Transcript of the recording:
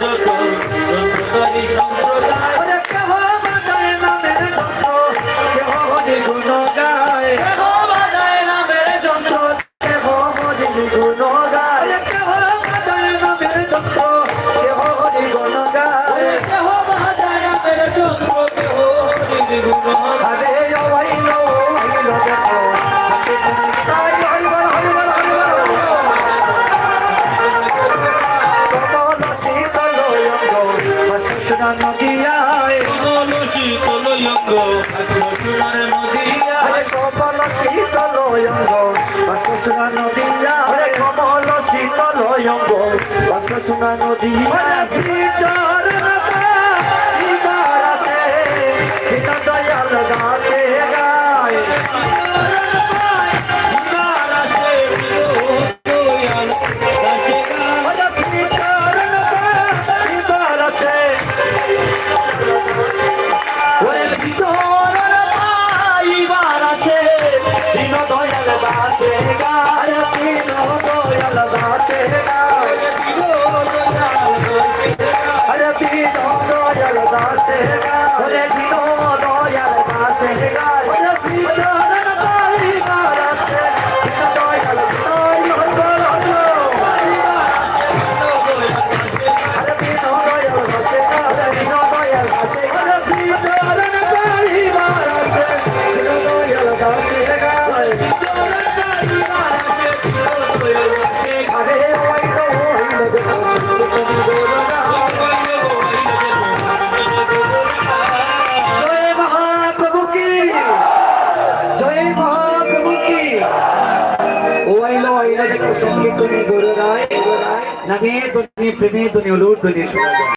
যত যন্ত্রধারী সম্প্রদায় কেহ বাজায় নামের যন্ত্র কেহ হরি গুণ গায় কেহ বাজায় নামের যন্ত্র কেহ হরি গুণ গায় কেহ বাজায় নামের যন্ত্র কেহ হরি গুণ গায় কেহ বাজায় নামের যন্ত্র কেহ হরি গুণ আরে হইল হইল দেখো তাই হইল হইল হইল কমল শীতল অঙ্গ কৃষ্ণ নদিয়ায় কমল শীতল অঙ্গ সোনার নদিয়ায় কমল শীতল অঙ্গ কৃষ্ণ নদিয়ায় কমল শীতল অঙ্গ কৃষ্ণ নদিয়ায় ভিতর দয়াল গাছে গায় এবার আসে দয়াল কাছে ভিতর আছে এবার আসে দিন দয়াল গাছে গায় দিন দয়াল গাছে গায় আরে দিন দয়াল গাছে গায় আরে দিন দয়াল গাছে গায় আরে ভিতর পরিবার আছে দিন দয়াল গায় আরে দিন দয়াল গাছে গায় দিন দয়াল গাছে আরে ভিতর পরিবার আছে দিন দয়াল গাছে গায় আরে হইল হইল দেখো তুমি গোরা জয় মহাপ্রভু কি জয় মহাপ্রভু কি ওয়াইলো ওয়াইলো দেখো সঙ্গীত তুমি গোরা রায় নামে তুমি প্রেমে তুমি উলুর তুমি শোনা